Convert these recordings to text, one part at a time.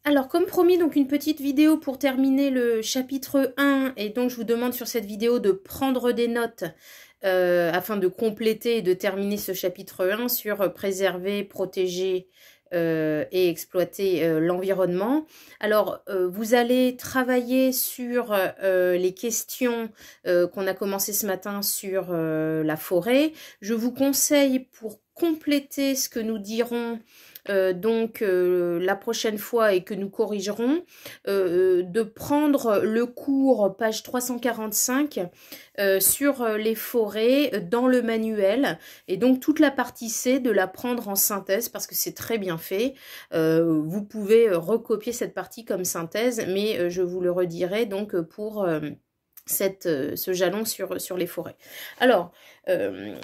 Alors, comme promis, donc une petite vidéo pour terminer le chapitre 1. Et donc, je vous demande sur cette vidéo de prendre des notes afin de compléter et de terminer ce chapitre 1 sur préserver, protéger et exploiter l'environnement. Alors, vous allez travailler sur les questions qu'on a commencé ce matin sur la forêt. Je vous conseille, pour compléter ce que nous dirons la prochaine fois et que nous corrigerons, de prendre le cours page 345 sur les forêts dans le manuel, et donc toute la partie C de la prendre en synthèse parce que c'est très bien fait. Vous pouvez recopier cette partie comme synthèse, mais je vous le redirai donc pour ce jalon sur les forêts. Alors,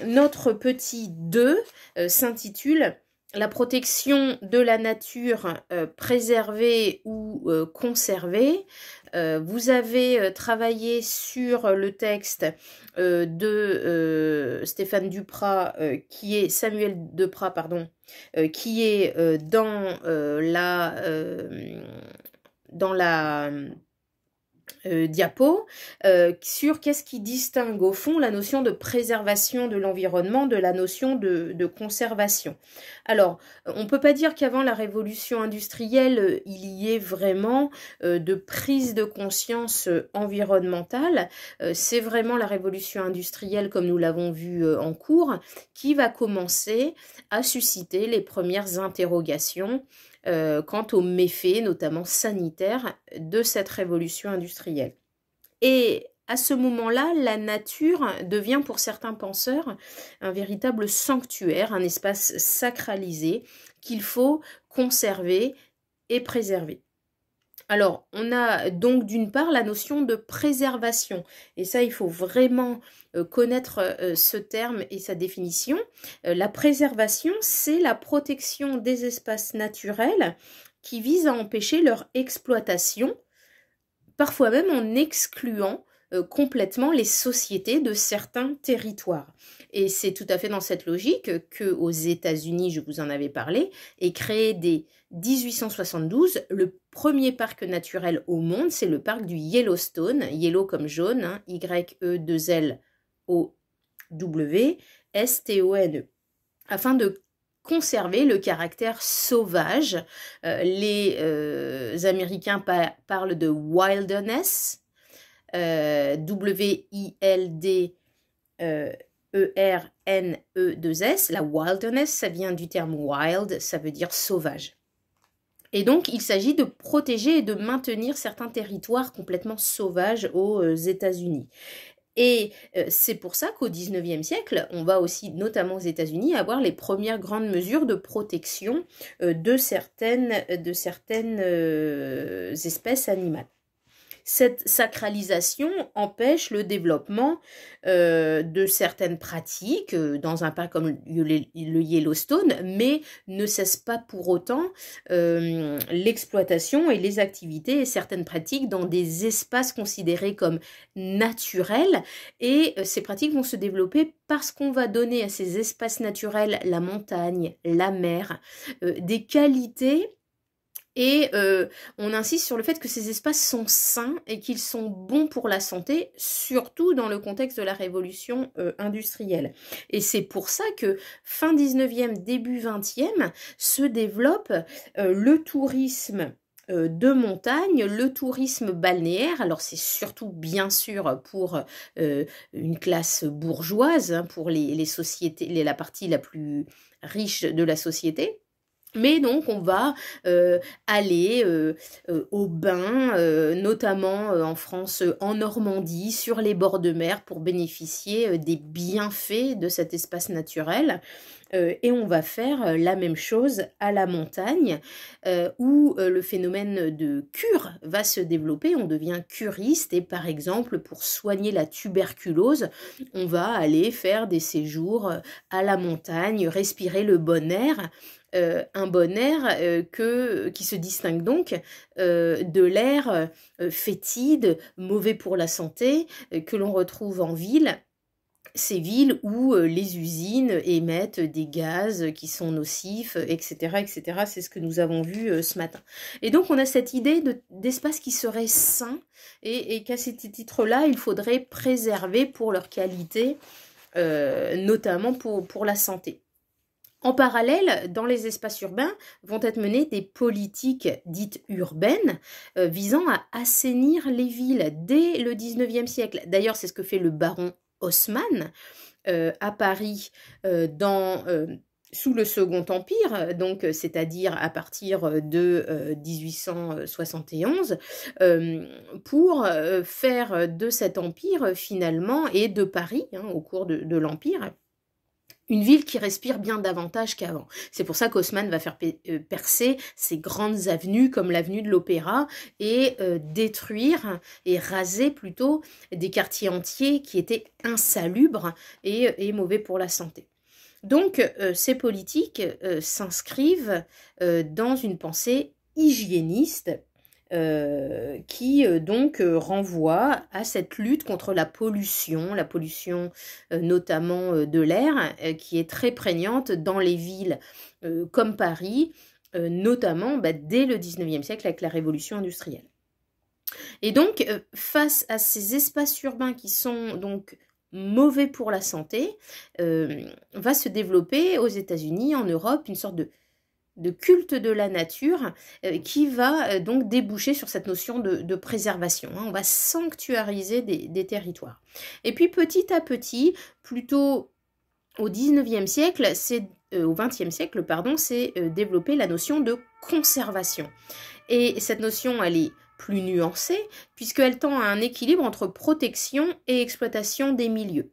notre petit 2 s'intitule la protection de la nature préservée ou conservée. Vous avez travaillé sur le texte de Samuel Deprat, pardon, qui est dans la diapo, sur qu'est-ce qui distingue au fond la notion de préservation de l'environnement de la notion de conservation. Alors, on ne peut pas dire qu'avant la révolution industrielle, il y ait vraiment de prise de conscience environnementale. C'est vraiment la révolution industrielle, comme nous l'avons vu en cours, qui va commencer à susciter les premières interrogations quant aux méfaits, notamment sanitaires, de cette révolution industrielle. Et à ce moment-là, la nature devient pour certains penseurs un véritable sanctuaire, un espace sacralisé qu'il faut conserver et préserver. Alors, on a donc d'une part la notion de préservation, et ça, il faut vraiment connaître ce terme et sa définition. La préservation, c'est la protection des espaces naturels qui vise à empêcher leur exploitation, parfois même en excluant complètement les sociétés de certains territoires. Et c'est tout à fait dans cette logique qu'aux États-Unis, je vous en avais parlé, est créé dès 1872 le premier parc naturel au monde, c'est le parc du Yellowstone, Yellow comme jaune, hein, Y-E-2-L-O-W-S-T-O-N-E, afin de conserver le caractère sauvage. Les Américains parlent de wilderness, W-I-L-D-E-R-N-E-2-S. La wilderness, ça vient du terme wild, ça veut dire sauvage. Et donc, il s'agit de protéger et de maintenir certains territoires complètement sauvages aux États-Unis. Et c'est pour ça qu'au XIXe siècle, on va aussi, notamment aux États-Unis, avoir les premières grandes mesures de protection de certaines espèces animales. Cette sacralisation empêche le développement de certaines pratiques dans un parc comme le Yellowstone, mais ne cesse pas pour autant l'exploitation et les activités et certaines pratiques dans des espaces considérés comme naturels. Et ces pratiques vont se développer parce qu'on va donner à ces espaces naturels, la montagne, la mer, des qualités. Et on insiste sur le fait que ces espaces sont sains et qu'ils sont bons pour la santé, surtout dans le contexte de la révolution industrielle. Et c'est pour ça que fin 19e, début 20e, se développe le tourisme de montagne, le tourisme balnéaire. Alors c'est surtout bien sûr pour une classe bourgeoise, hein, pour les sociétés, la partie la plus riche de la société. Mais donc on va aller au bain, notamment en France, en Normandie, sur les bords de mer, pour bénéficier des bienfaits de cet espace naturel. Et on va faire la même chose à la montagne, où le phénomène de cure va se développer. On devient curiste et par exemple, pour soigner la tuberculose, on va aller faire des séjours à la montagne, respirer le bon air. Un bon air qui se distingue donc de l'air fétide, mauvais pour la santé, que l'on retrouve en ville ces villes où les usines émettent des gaz qui sont nocifs, etc., etc. C'est ce que nous avons vu ce matin. Et donc, on a cette idée d'espace qui serait sain et qu'à ce titre-là, il faudrait préserver pour leur qualité, notamment pour la santé. En parallèle, dans les espaces urbains, vont être menées des politiques dites urbaines visant à assainir les villes dès le 19e siècle. D'ailleurs, c'est ce que fait le baron Haussmann à Paris sous le Second Empire, donc c'est-à-dire à partir de 1871, pour faire de cet empire finalement, et de Paris au cours de l'empire, une ville qui respire bien davantage qu'avant. C'est pour ça qu'Haussmann va faire percer ces grandes avenues comme l'avenue de l'Opéra et détruire et raser plutôt des quartiers entiers qui étaient insalubres et mauvais pour la santé. Donc ces politiques s'inscrivent dans une pensée hygiéniste qui donc renvoie à cette lutte contre la pollution notamment de l'air, qui est très prégnante dans les villes comme Paris, notamment dès le 19e siècle avec la révolution industrielle. Et donc, face à ces espaces urbains qui sont donc mauvais pour la santé, va se développer aux États-Unis, en Europe, une sorte de culte de la nature qui va donc déboucher sur cette notion de préservation. On va sanctuariser des territoires. Et puis petit à petit, plutôt au 19e siècle, au 20e siècle, pardon, c'est développée la notion de conservation. Et cette notion, elle est plus nuancée puisqu'elle tend à un équilibre entre protection et exploitation des milieux.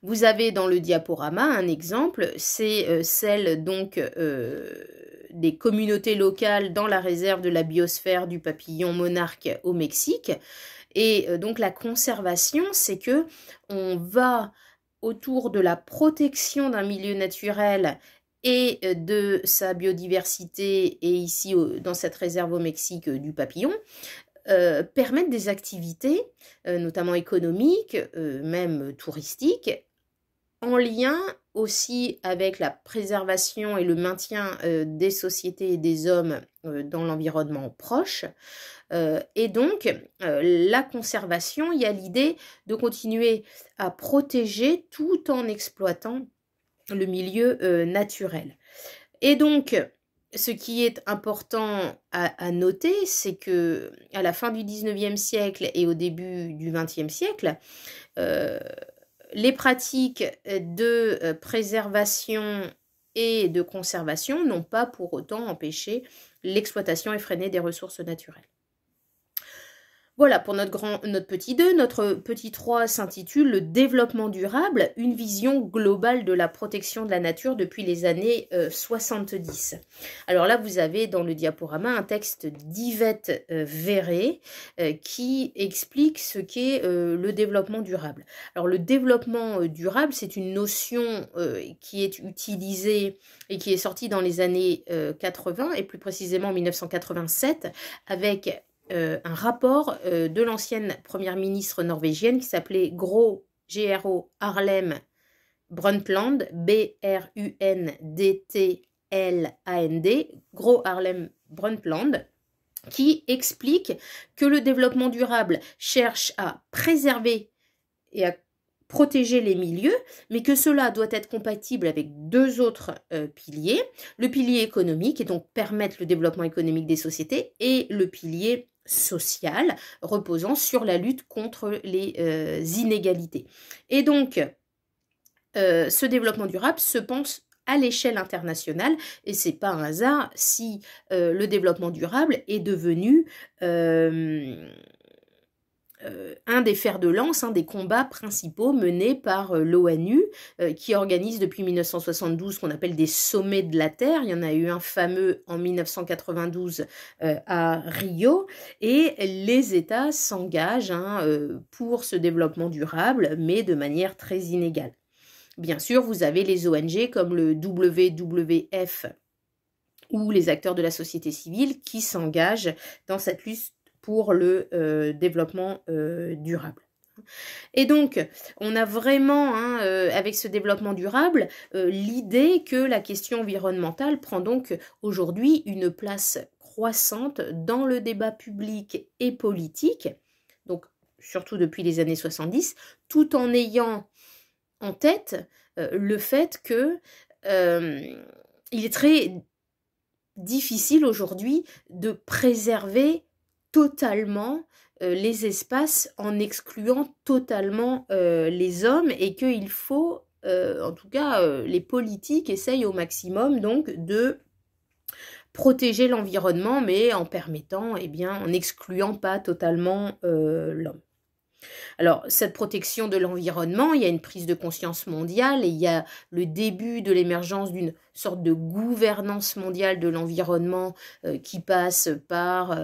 Vous avez dans le diaporama un exemple, c'est celle donc des communautés locales dans la réserve de la biosphère du papillon monarque au Mexique. Et donc la conservation, c'est que on va autour de la protection d'un milieu naturel et de sa biodiversité, et ici dans cette réserve au Mexique du papillon, permettre des activités, notamment économiques, même touristiques, en lien aussi avec la préservation et le maintien des sociétés et des hommes dans l'environnement proche. Et donc, la conservation, il y a l'idée de continuer à protéger tout en exploitant le milieu naturel. Et donc, ce qui est important à noter, c'est que à la fin du 19e siècle et au début du 20e siècle, les pratiques de préservation et de conservation n'ont pas pour autant empêché l'exploitation effrénée des ressources naturelles. Voilà pour notre petit 2. Notre petit 3 s'intitule « Le développement durable, une vision globale de la protection de la nature depuis les années 70 ». Alors là, vous avez dans le diaporama un texte d'Yvette Verret qui explique ce qu'est le développement durable. Alors le développement durable, c'est une notion qui est utilisée et qui est sortie dans les années 80 et plus précisément en 1987 avec un rapport de l'ancienne première ministre norvégienne qui s'appelait Gro Harlem Brundtland, B-R-U-N-D-T-L-A-N-D, Gro Harlem Brundtland, qui explique que le développement durable cherche à préserver et à protéger les milieux, mais que cela doit être compatible avec deux autres piliers, le pilier économique, et donc permettre le développement économique des sociétés, et le pilier social, reposant sur la lutte contre les inégalités. Et donc, ce développement durable se pense à l'échelle internationale, et c'est pas un hasard si le développement durable est devenu un des fers de lance, un des combats principaux menés par l'ONU, qui organise depuis 1972 ce qu'on appelle des sommets de la Terre. Il y en a eu un fameux en 1992 à Rio, et les États s'engagent pour ce développement durable, mais de manière très inégale. Bien sûr, vous avez les ONG comme le WWF ou les acteurs de la société civile qui s'engagent dans cette lutte pour le développement durable. Et donc, on a vraiment, hein, avec ce développement durable, l'idée que la question environnementale prend donc aujourd'hui une place croissante dans le débat public et politique, donc surtout depuis les années 70, tout en ayant en tête le fait que il est très difficile aujourd'hui de préserver totalement les espaces en excluant totalement les hommes et qu'il faut, en tout cas, les politiques essayent au maximum donc de protéger l'environnement, mais en permettant, eh bien, en n'excluant pas totalement l'homme. Alors, cette protection de l'environnement, il y a une prise de conscience mondiale et il y a le début de l'émergence d'une sorte de gouvernance mondiale de l'environnement qui passe par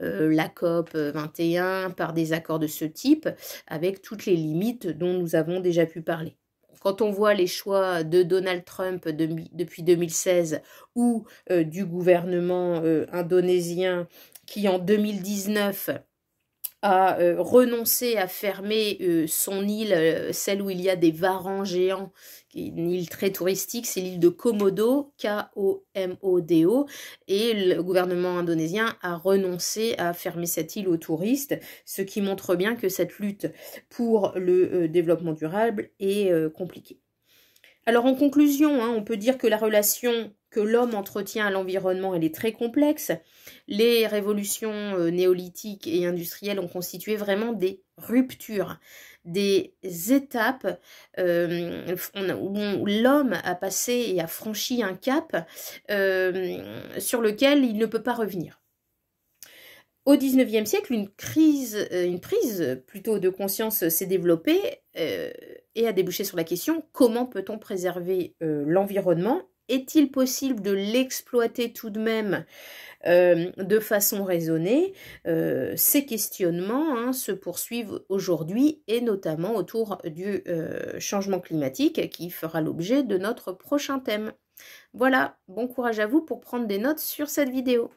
la COP 21, par des accords de ce type, avec toutes les limites dont nous avons déjà pu parler. Quand on voit les choix de Donald Trump depuis 2016 ou du gouvernement indonésien qui en 2019 a renoncé à fermer son île, celle où il y a des varans géants, qui est une île très touristique, c'est l'île de Komodo, K-O-M-O-D-O, et le gouvernement indonésien a renoncé à fermer cette île aux touristes, ce qui montre bien que cette lutte pour le développement durable est compliquée. Alors en conclusion, hein, on peut dire que la relation que l'homme entretient à l'environnement, elle est très complexe. Les révolutions néolithiques et industrielles ont constitué vraiment des ruptures, des étapes où l'homme a passé et a franchi un cap sur lequel il ne peut pas revenir. Au XIXe siècle, une prise plutôt de conscience s'est développée et a débouché sur la question: comment peut-on préserver l'environnement? Est-il possible de l'exploiter tout de même de façon raisonnée? Ces questionnements hein, se poursuivent aujourd'hui et notamment autour du changement climatique qui fera l'objet de notre prochain thème. Voilà, bon courage à vous pour prendre des notes sur cette vidéo.